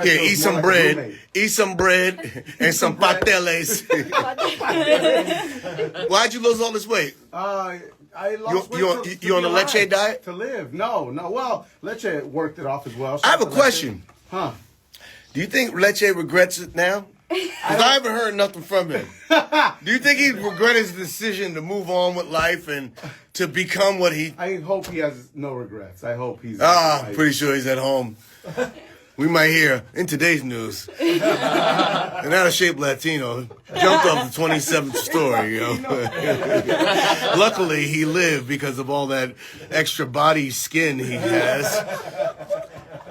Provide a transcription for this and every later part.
Here, eat some bread. Eat some bread and some pateles. Why'd you lose all this weight? I lost weight you on the leche diet? To live. No. Well, leche worked it off as well. I have a question. Huh? Do you think Leche regrets it now? Because I haven't heard nothing from him. Do you think he regret his decision to move on with life and to become what he... I hope he has no regrets. I hope he's... pretty sure he's at home. We might hear, in today's news, an out-of-shape Latino jumped off the 27th story, yo. Luckily, he lived because of all that extra body skin he has.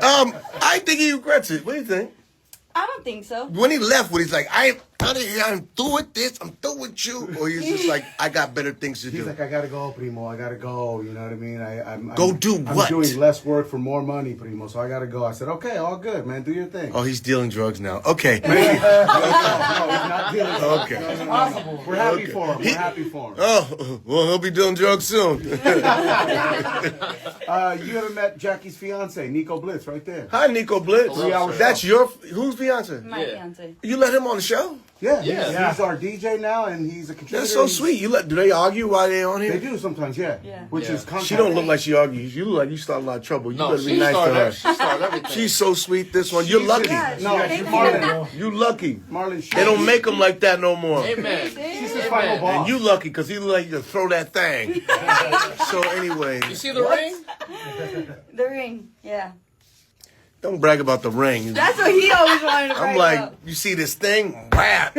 I think he regrets it. What do you think? I don't think so. When he left, when he's like, I'm out of here, I'm through with this, I'm through with you. Or he's just like, I got better things to do. He's like, I gotta go, Primo, I gotta go. You know what I mean? I'm do what? I'm doing less work for more money, Primo, so I gotta go. I said, okay, all good, man, do your thing. Oh, he's dealing drugs now. Okay. No, he's not dealing drugs. Okay. No. We're happy for him. We're happy for him. Oh, well, he'll be doing drugs soon. You haven't met Jackie's fiance, Nico Blitz, right there. Hi, Nico Blitz. 3 hours. That's your... Who's fiance? My fiance. You let him on the show? Yeah. He's our DJ now, and he's a contributor. That's so sweet. Do they argue while they're on here? They do sometimes, yeah. Which is contact. She don't look like she argues. You look like you start a lot of trouble. You better be nice to her. She started everything. She's so sweet, this one. You're lucky. Marlon. You lucky. Marlon. They don't make them like that no more. Amen. She's his final boss. And you lucky because he look like you can throw that thing. So anyway. You see the ring? The ring, yeah. Don't brag about the ring. That's what he always wanted to brag I'm like, about. you see this thing? Wow.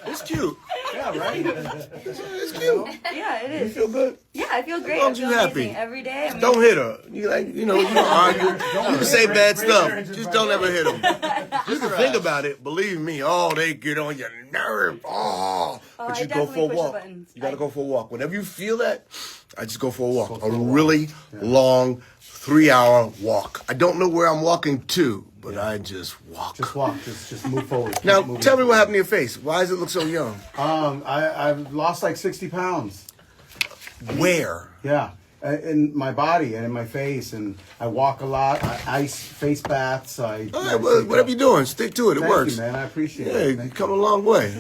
It's cute. Yeah, right? It's cute. Yeah, it You is. feel good? Yeah, I feel great. As long I as feel you're amazing happy. every day. I mean, Don't hit her. You don't argue. You can say bad stuff. Just don't ever hit them. You can think about it. Believe me. Oh, they get on your nerve. Oh. But you go for a walk. You got to go for a walk. Whenever you feel that, I just go for a walk. A really long 3-hour walk. I don't know where I'm walking to, but I just walk. Just walk. Just move forward. Now, tell me what happened to your face. Why does it look so young? I've lost like 60 pounds. Where? Yeah. In my body and in my face, and I walk a lot. I ice face baths. All right, well, whatever you're doing, stick to it. It works. Thank you, man. I appreciate Yeah, it. you come a long way.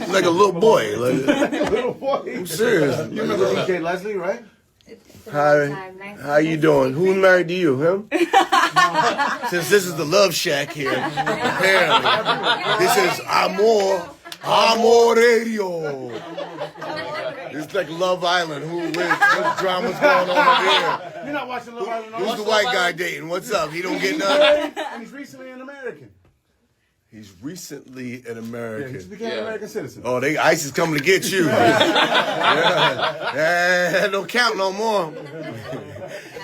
Like a little boy. Little boy. I'm serious. You remember DJ Leslie, right? How you doing? Who's married to you? Him? Since this is the Love Shack here, apparently. This is Amor Radio. It's like Love Island. What drama's going on over here? You're not watching Love Island. Who's the white guy dating? What's up? He don't get nothing? And he's recently an American. He's recently an Yeah, American. he's became an American citizen. Oh, ICE is coming to get you. Yeah, don't count no more.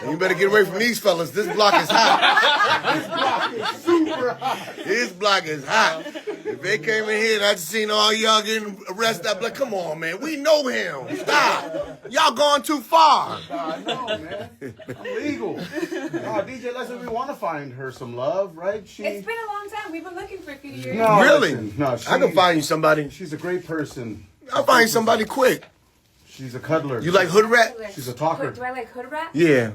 You better get away from these fellas. This block is hot. This block is super hot. This block is hot. If they came in here and I just seen all y'all getting arrested, I'd be like, come on, man. We know him. Stop. Y'all going too far. I know, man. I'm legal. DJ Leslie, we want to find her some love, right? It's been a long time. We've been looking for a few years. No, Really? listen, no, I can find you somebody. She's a great person. I'll find you somebody quick. She's a cuddler. You like hood rat? She's a talker. Do I like hood rat? Yeah.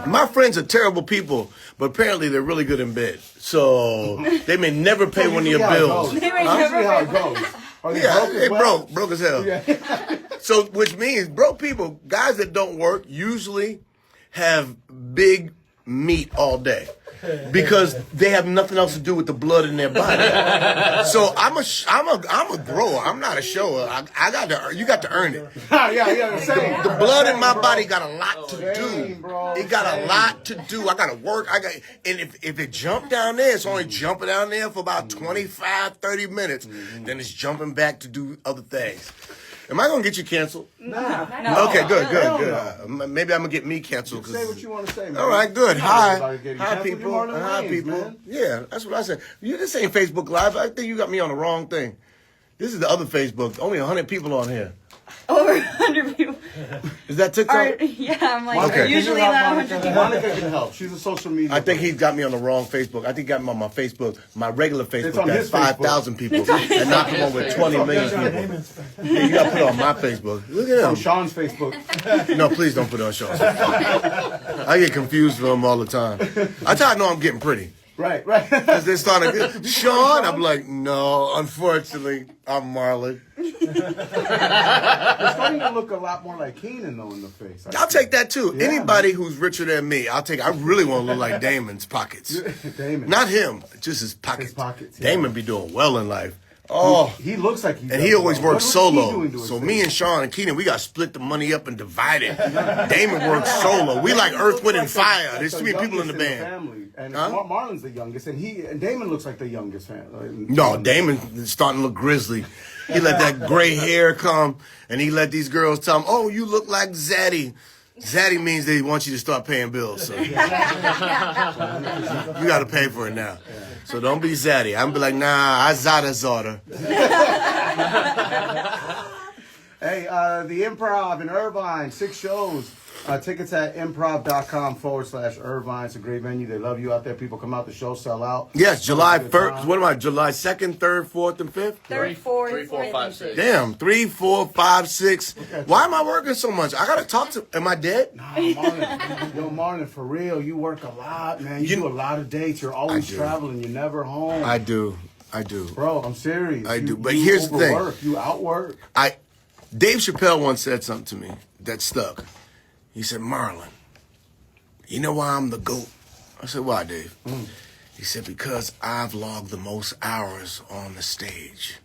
My friends are terrible people, but apparently they're really good in bed. So they may never pay one of your bills. Usually how it goes. Are they broke as they well? broke as hell. Yeah. So, which means broke people, guys that don't work, usually have big meat all day because they have nothing else to do with the blood in their body. So I'm a grower. I'm not a shower. You got to earn it. yeah. Same. The blood in my body got a lot to do. Same, bro. It got a lot to do. I got to work. And if it jumped down there, it's only jumping down there for about 25, 30 minutes. Then it's jumping back to do other things. Am I going to get you canceled? Nah. Okay, good. Hell Maybe I'm going to get me canceled. Say what you want to say, man. All right, good. Hi, Canceled, people. you're Marlon Hi, Wayans, people. man. Yeah, that's what I said. This ain't Facebook Live. I think you got me on the wrong thing. This is the other Facebook. Only 100 people on here. Over 100 people. Is that TikTok? Yeah, I'm like, Okay. usually that 100 Monica can help. She's a social media. I think he got me on the wrong Facebook. I think he got me on my Facebook, my regular Facebook. on That's his Facebook. 5,000 people, and not the one with 20 million people. Yeah, you got to put it on my Facebook. Look at on him. Sean's Facebook. No, please don't put it on Sean's. I get confused with him all the time. That's how I know I'm getting pretty. Right. Because they're starting to Sean, I'm like, no, unfortunately, I'm Marlon. It's starting to look a lot more like Keenan though in the face. I'll take that too. Yeah, Anybody who's richer than me, I'll take. I really want to look like Damon's pockets. Damon. Not him, just his pockets. His pockets, yeah. Damon be doing well in life. Oh, He looks like and he always works solo. So So me and Sean and Keenan, we got to split the money up and divide it. Damon works solo. We like Earth, Wind, and Fire. There's too many people in the band. Family. And Huh? Marlon's the youngest, and Damon looks like the youngest family. No, Damon is starting to look grizzly. He let that gray hair come, and he let these girls tell him, "Oh, you look like Zaddy." Zaddy means they want you to start paying bills. So you got to pay for it now. So don't be Zaddy. I'm be like, nah, I Zada. Hey, the Improv in Irvine, 6 shows. Tickets at improv.com/Irvine. It's a great venue. They love you out there. People come out, the show sell out. Yes, July Have a good 1st. time. What am I? July 2nd, 3rd, 4th, and 5th? Third, fourth, 3, 4, 5, 6. Damn, 3, 4, 5, 6. Why am I working so much? I gotta talk to. Am I dead? Nah, Marlon. Yo, Marlon, for real, you work a lot, man. You do a lot of dates. You're always do. traveling. You're never home. I do. Bro, I'm serious. I do. But you here's the thing. overwork. You outwork. Dave Chappelle once said something to me that stuck. He said, Marlon, you know why I'm the GOAT? I said, why, Dave? He said, because I've logged the most hours on the stage.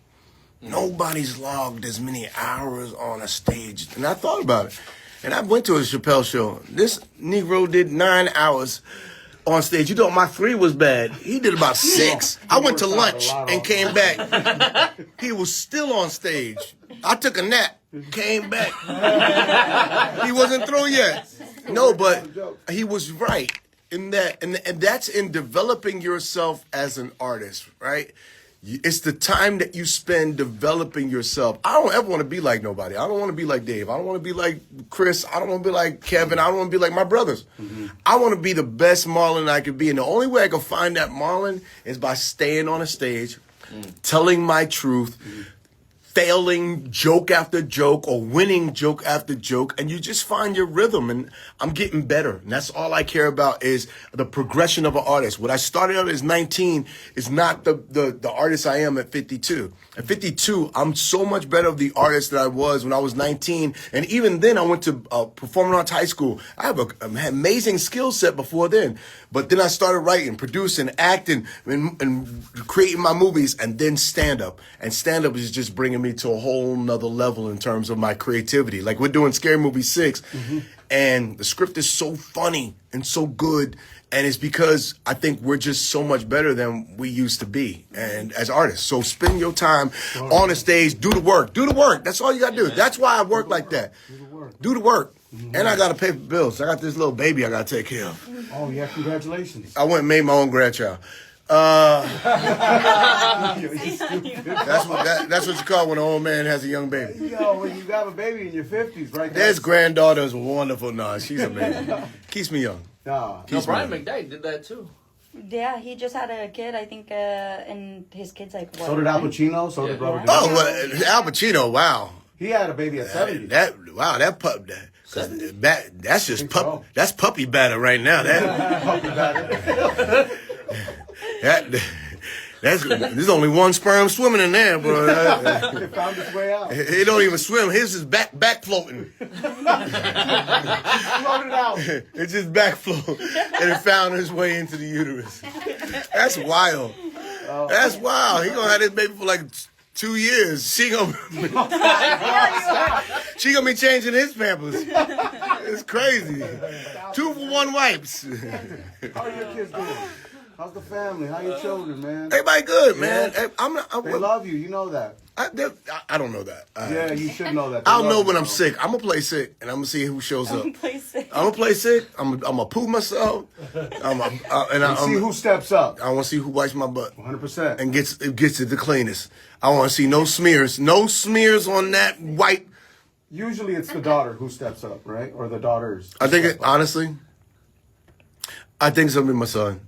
Nobody's logged as many hours on a stage. And I thought about it. And I went to a Chappelle show. This Negro did 9 hours on stage. You thought my 3 was bad. He did about 6. I went to lunch and came back. He was still on stage. I took a nap, came back. He wasn't through yet. No, but he was right in that. And that's in developing yourself as an artist, right? It's the time that you spend developing yourself. I don't ever want to be like nobody. I don't want to be like Dave. I don't want to be like Chris. I don't want to be like Kevin. I don't want to be like my brothers. I want to be the best Marlon I could be. And the only way I can find that Marlon is by staying on a stage, telling my truth, failing joke after joke or winning joke after joke, and you just find your rhythm. And I'm getting better. And that's all I care about is the progression of an artist. What I started out as 19 is not the artist I am at 52. At 52, I'm so much better of the artist that I was when I was 19. And even then, I went to performing arts high school. I have an amazing skill set before then. But then I started writing, producing, acting, and creating my movies, and then stand-up. And stand-up is just bringing me to a whole nother level in terms of my creativity. Like, we're doing Scary Movie 6, and the script is so funny and so good, and it's because I think we're just so much better than we used to be, and as artists. So spend your time on the stage, do the work. Do the work. That's all you got to do. That's why I work like that. Do the work. And I got to pay for bills. I got this little baby I got to take care of. Oh, yeah, congratulations. I went and made my own grandchild. That's what you call when an old man has a young baby. Yo, when you got a baby in your 50s, right? This granddaughter is wonderful. Nah, she's amazing. Keeps me young. Nah. No, Brian McKnight did that too. Yeah, he just had a kid, I think, and his kid's like, what? So did Al Pacino. So did Robert De Oh, Niro. well, Al Pacino, wow. He had a baby at 70. That pup. That's just pup. That's puppy batter right now. There's only one sperm swimming in there, bro. It found its way out. It don't even swim. His is back floating. Floated out. It's just back float, and it found its way into the uterus. That's wild. That's wild. He gonna have this baby for like 2 years. She gonna be changing his pampers. It's crazy. 2 for 1 wipes. How are your kids doing? How's the family? How your children, man? Everybody good, man. Yeah. They I love you. You know that. don't know that. Yeah, you should know that. They I'll love know you, when I'm bro. sick. I'm gonna play sick, and I'm gonna see who shows up. Play sick. I'm gonna play sick. I'm gonna poo myself. See who steps up. I want to see who wipes my butt 100%. and gets it the cleanest. I want to see no smears on that white Usually it's the daughter who steps up, right? Or the daughters. I think honestly, I think it's gonna be my son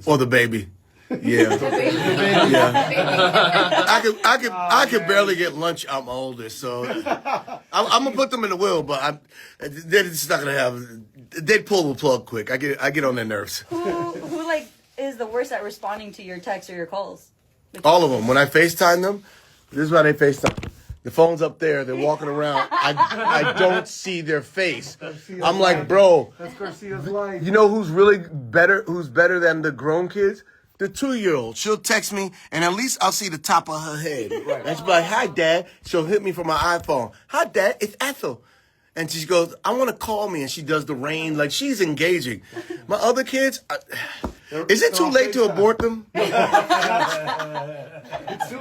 or the baby. Yeah, yeah. I could barely get lunch out my oldest, so I'm gonna put them in the will. But they're just not gonna have. They pull the plug quick. I get on their nerves. Who like is the worst at responding to your texts or your calls? All of them. When I FaceTime them, this is why they FaceTime. The phone's up there. They're walking around. I don't see their face. I'm like, bro. That's Garcia's life. You know who's really better? Who's better than the grown kids? The 2-year-old. She'll text me, and at least I'll see the top of her head. Right. And she'll be like, "Hi, Dad." She'll hit me from my iPhone. "Hi, Dad. It's Ethel." And she goes, "I want to call me." And she does the rain. Like, she's engaging. My other kids, is it too late to abort them?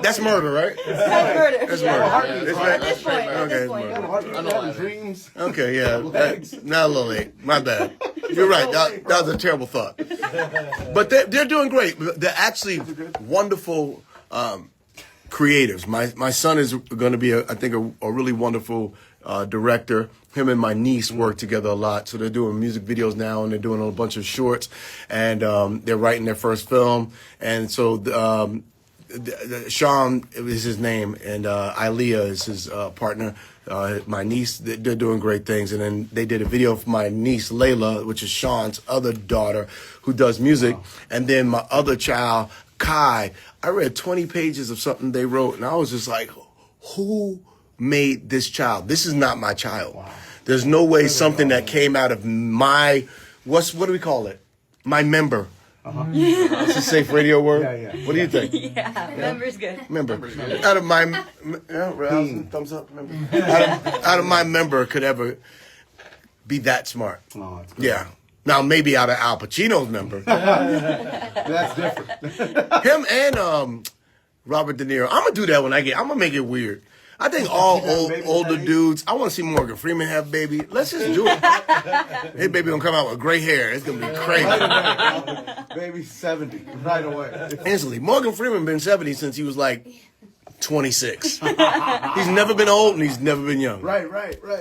That's murder, right? That's murder. That's Yeah. murder. At this point, at this point. Dreams. Okay, yeah. Not a little late. My bad. You're right. That was a terrible thought. But they're doing great. They're actually wonderful creatives. My son is going to be, I think, a really wonderful director. Him and my niece work together a lot. So they're doing music videos now, and they're doing a bunch of shorts. And they're writing their first film. And so Sean is his name, and Ilea is his partner. My niece, they're doing great things. And then they did a video for my niece, Layla, which is Sean's other daughter, who does music. Wow. And then my other child, Kai, I read 20 pages of something they wrote, and I was just like, who made this child? This is not my child. Wow. There's no way something that came out of my, what do we call it? My member. That's a safe radio word. Yeah. What do you think? Yeah, member's good. Member. Out of my thumbs up. Member. Out of my member could ever be that smart. Oh, that's good. Yeah. Now maybe out of Al Pacino's member. That's different. Him and Robert De Niro. I'm gonna do that when I'm gonna make it weird. I think all older dudes. I want to see Morgan Freeman have baby. Let's just do it. Hey, baby gonna come out with gray hair. It's gonna be crazy. Baby 70 right away. Instantly. Morgan Freeman been 70 since he was like 26. He's never been old and he's never been young. Right.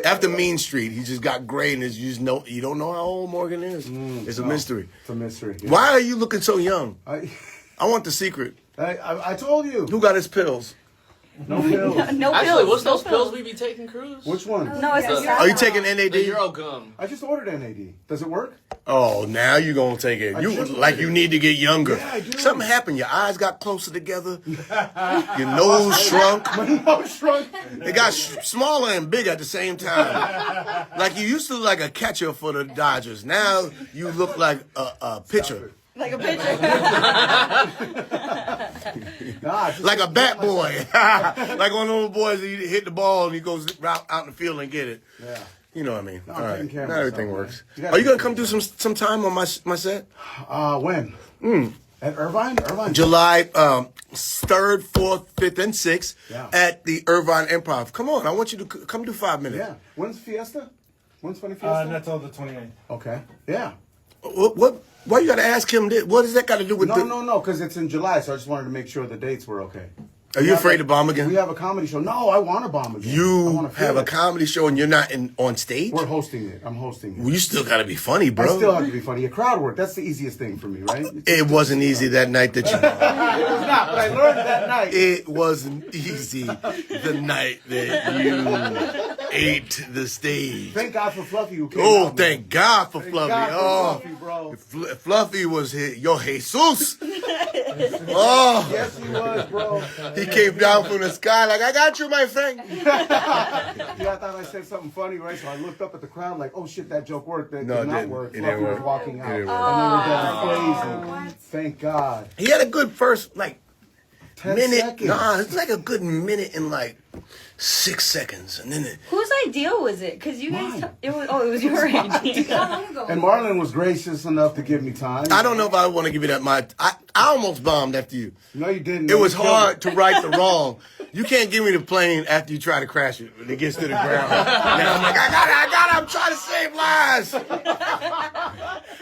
After Mean Street, he just got gray, and you don't know how old Morgan is. It's a mystery. It's a mystery. Yeah. Why are you looking so young? I want the secret. told you. Who got his pills? No pills. No Actually, pills. what's no those pills we be taking, Cruz? Which one? No, it's the Are you taking NAD? The Euro gum. I just ordered NAD. Does it work? Oh, now you gonna take it. You need to get younger. Yeah, I do. Something happened. Your eyes got closer together. Your nose shrunk. My nose shrunk. It got smaller and bigger at the same time. Like you used to look like a catcher for the Dodgers. Now you look like a pitcher. Like a picture. Like a bat boy. Like one of those boys that you hit the ball and he goes out in the field and get it. Yeah. You know what I mean. No, all right. now everything works. Yeah. Are you going to come do some time on my set? When? At Irvine? July 3rd, 4th, 5th, and 6th at the Irvine Improv. Come on. I want you to come do 5 minutes. Yeah. When's Fiesta? When's Funny Fiesta? That's all the 28th. Okay. Yeah. What? Why you got to ask him this? What does that got to do with No, because it's in July, so I just wanted to make sure the dates were okay. Are you afraid to bomb again? We have a comedy show. No, I want to bomb again. You have a comedy show and you're not on stage? We're hosting it. I'm hosting it. Well, you still got to be funny, bro. I still have to be funny. A crowd work, that's the easiest thing for me, right? It wasn't easy that night that you... It was not, but I learned that night. It wasn't easy the night that you ate the stage. Thank God for Fluffy who came Oh, out, thank God for Fluffy. God for Fluffy, bro. Fluffy was your Jesus. Oh. Yes, he was, bro. He came down from the sky like, I got you, my friend. I thought I said something funny, right? So I looked up at the crowd like, oh shit, that joke worked. That did not work. It Fluffy didn't work. was walking out. It didn't And work. they were going crazy. Thank God. He had a good first, 10 minute. seconds. Nah, it's like a good minute and 6 seconds. And then Whose idea was it? Because you guys, it was your idea. How long ago? And Marlon was gracious enough to give me time. I don't know if I want to give you that. I almost bombed after you. No, you didn't. It was hard to right the wrong. You can't give me the plane after you try to crash it when it gets to the ground. Now I'm like, I got it, I'm trying to save lives.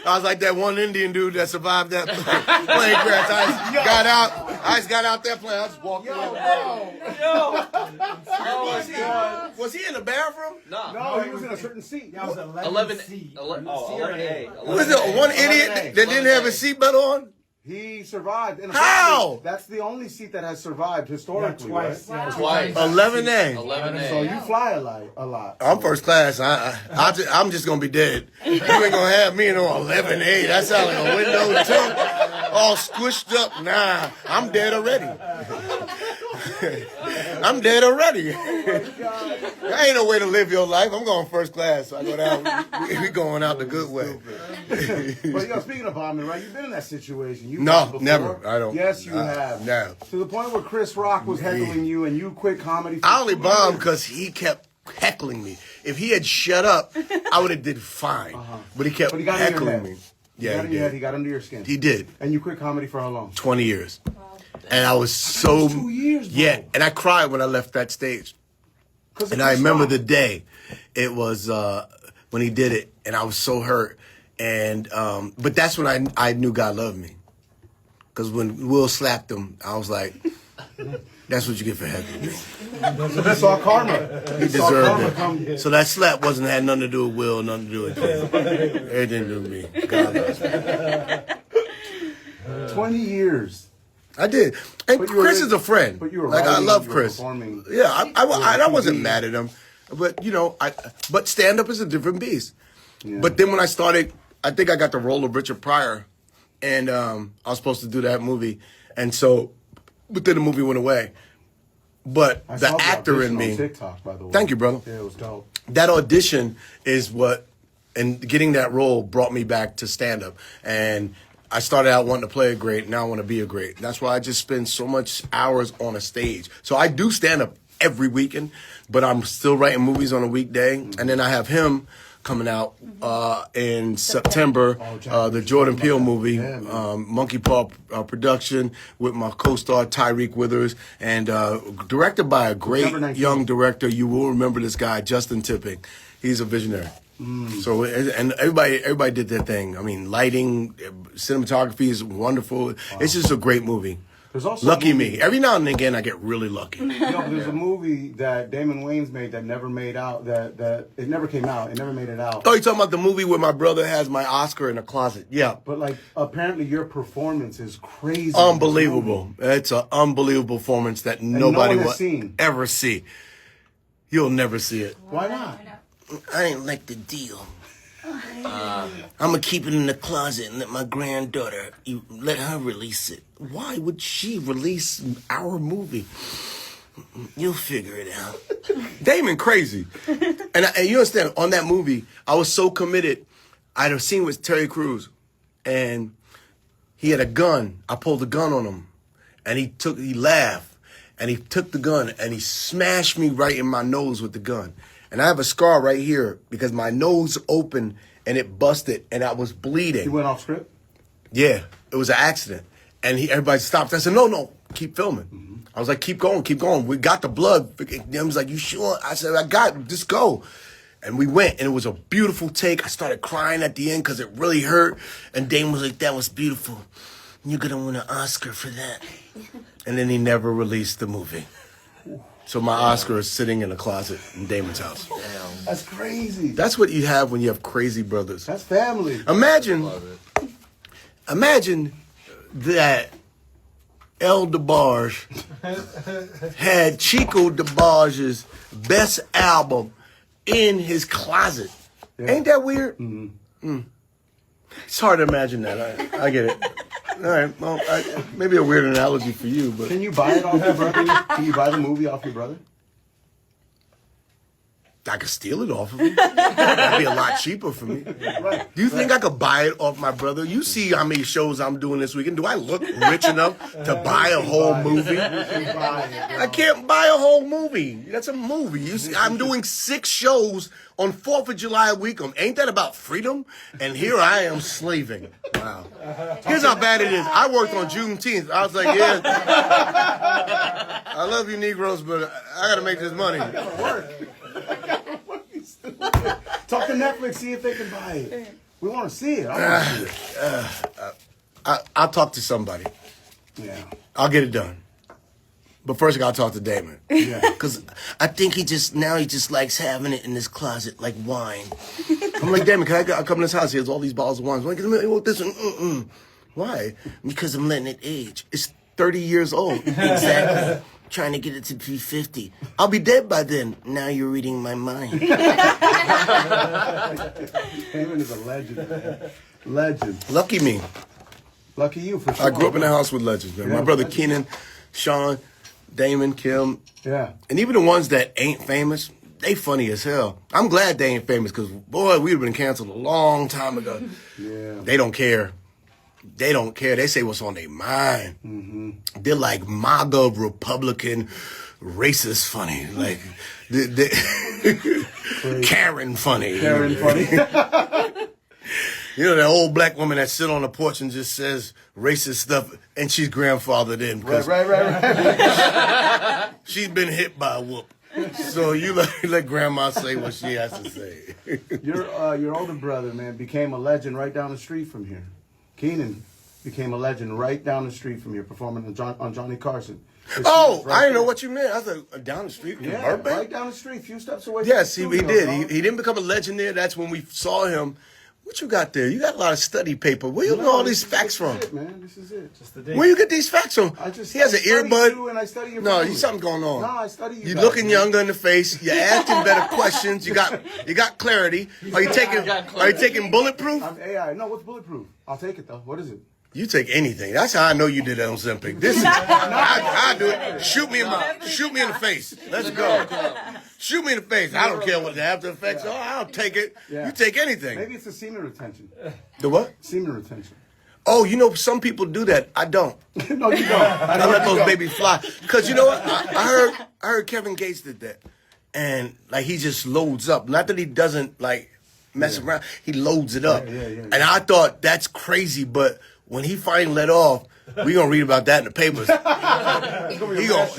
I was like that one Indian dude that survived that plane crash. I got out that plane. I just walked away. Was he in the bathroom? No, he was in a certain seat. That was 11A. Was it one idiot that didn't have his seatbelt on? He survived. And How? That's the only seat that has survived historically, twice. right? Twice. 11A. 11A. So you fly a lot. I'm first class. I'm just gonna be dead. You ain't gonna have me in on 11A. That sounds like a window too. All squished up. Nah, I'm dead already. I'm dead already. There ain't no way to live your life. I'm going first class. So I go down. We going out the good way. But speaking of bombing, right? You've been in that situation. You've No, bombed before. never. I don't. Yes, you have. No. To the point where Chris Rock was heckling you, and you quit comedy. For I only 2 bombed years. because he kept heckling me. If he had shut up, I would have did fine. But he kept But he got in your heckling head. me. He Yeah, got he in your head. He did. got under your skin. He did. And you quit comedy for how long? 20 years. And I was so 2 years, bro. yeah, and I cried when I left that stage. 'Cause of And I Chris remember Rock. the day. It was when he did it, and I was so hurt. And but that's when I knew God loved me. Because when Will slapped him, I was like, "That's what you get for heckling me." He saw karma. He deserved it. So that slap had nothing to do with Will, nothing to do with him. Everything to do with me. God loves me. 20 years. I did. And But you were Chris in- is a friend. but you were like I writing, love you were Chris. performing. Yeah, I wasn't TV. mad at him, but but stand up is a different beast. Yeah. But then when I started, I think I got the role of Richard Pryor, and I was supposed to do that movie, and so, but then the movie went away. But I the saw actor in audition on me, TikTok, by the way. Thank you, brother. Yeah, it was dope. that audition is what, and getting that role brought me back to stand up. And I started out wanting to play a great, now I want to be a great. That's why I just spend so much hours on a stage. So I do stand up every weekend, but I'm still writing movies on a weekday. And then I have him coming out in September, the Jordan Peele movie, Monkey Paw production with my co-star Tyreek Withers, and directed by a great young director. You will remember this guy, Justin Tipping. He's a visionary. So and everybody did their thing. I mean, lighting, cinematography is wonderful. It's just a great movie. There's also Lucky me. Every now and again, I get really lucky. There's a movie that Damon Wayans made that never made out. That it never came out. It never made it out. Oh, you talking about the movie where my brother has my Oscar in a closet? Yeah. But like, apparently your performance is crazy. Unbelievable. It's an unbelievable performance that nobody no one will has seen. ever see. You'll never see it. Why not? I ain't like the deal. I'm gonna keep it in the closet and let my granddaughter, let her release it. Why would she release our movie? You'll figure it out. Damon crazy. And you understand, on that movie, I was so committed. I had a scene with Terry Crews, and he had a gun. I pulled the gun on him, and he laughed, and he took the gun, and he smashed me right in my nose with the gun. And I have a scar right here because my nose opened and it busted and I was bleeding. You went off script? Yeah, it was an accident. And everybody stopped. I said, no, keep filming. Mm-hmm. I was like, keep going. We got the blood. He was like, you sure? I said, I got it. Just go. And we went, and it was a beautiful take. I started crying at the end because it really hurt. And Dame was like, that was beautiful. You're going to win an Oscar for that. And then he never released the movie. So my Oscar is sitting in a closet in Damon's house. Damn. That's crazy. That's what you have when you have crazy brothers. That's family. Imagine that El DeBarge had Chico DeBarge's best album in his closet. Yeah. Ain't that weird? Mm-hmm. It's hard to imagine that. I get it. All right, well, maybe a weird analogy for you, but can you buy it off your brother? Can you buy the movie off your brother? I could steal it off of him. That'd be a lot cheaper for me. Right. Do you think I could buy it off my brother? You see how many shows I'm doing this weekend. Do I look rich enough to buy a whole movie? I can't buy a whole movie. That's a movie. You see, I'm doing 6 shows on 4th of July weekend. Ain't that about freedom? And here I am slaving. Wow. Here's how bad it is. I worked on Juneteenth. I was like, yeah, I love you Negroes, but I got to make this money. Talk to Netflix, see if they can buy it. We want to see it. I want to see it. I'll talk to somebody. Yeah. I'll get it done. But first I gotta talk to Damon. Yeah. Because I think he just likes having it in his closet like wine. I'm like, Damon, can I come to this house? He has all these bottles of wine. I'm like, want this one? Why? Because I'm letting it age. It's 30 years old. Exactly. Trying to get it to be 50. I'll be dead by then. Now you're reading my mind. Damon is a legend, man. Legend. Lucky me. Lucky you, for sure. I grew up in a house with legends, man. Yeah. My brother Keenan, Sean, Damon, Kim. Yeah. And even the ones that ain't famous, they funny as hell. I'm glad they ain't famous because, boy, we'd have been canceled a long time ago. Yeah. They don't care. They don't care. They say what's on their mind. Mm-hmm. They're like MAGA, Republican, racist funny. Like, Karen funny. Karen funny. You know that old black woman that sit on the porch and just says racist stuff, and she's grandfathered in. Right. She's been hit by a whoop. So you let grandma say what she has to say. Your older brother, man, became a legend right down the street from here. Keenan became a legend right down the street from here, performing on Johnny Carson. Oh, I didn't know what you meant. I thought down the street from Burbank? Right down the street, a few steps away. Yes, from he the studio, did. bro. He didn't become a legend there. That's when we saw him. What you got there? You got a lot of study paper. Where you get all these facts from? This is it, man. This is it. Just the day. Where you get these facts from? He has an earbud. And I study your No, family. something going on. No, I study you. You guys, looking man. younger in the face. You're asking better questions. You got clarity. Are you taking bulletproof? I'm AI. No, what's bulletproof? I'll take it though. What is it? You take anything. That's how I know you did that on Ozempic. This is I do it. Shoot me in the face. Let's go. Shoot me in the face. I don't care what the after effects are. I'll take it. Yeah. You take anything. Maybe it's the semen retention. The what? Semen retention. Oh, you know, some people do that. I don't. No, you don't. I let those babies fly. Because you know what? I heard Kevin Gates did that. And, like, he just loads up. Not that he doesn't, like, mess around. He loads it up. Yeah. And I thought, that's crazy. But when he finally let off, we going to read about that in the papers. He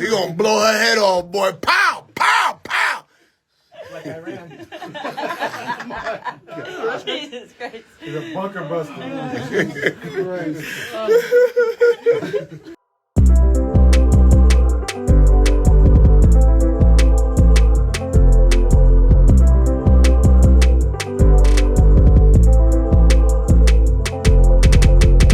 gonna blow her head off, boy. Pow! Pow! Pow! Like I ran. Jesus Christ. He's a bunker buster. Christ.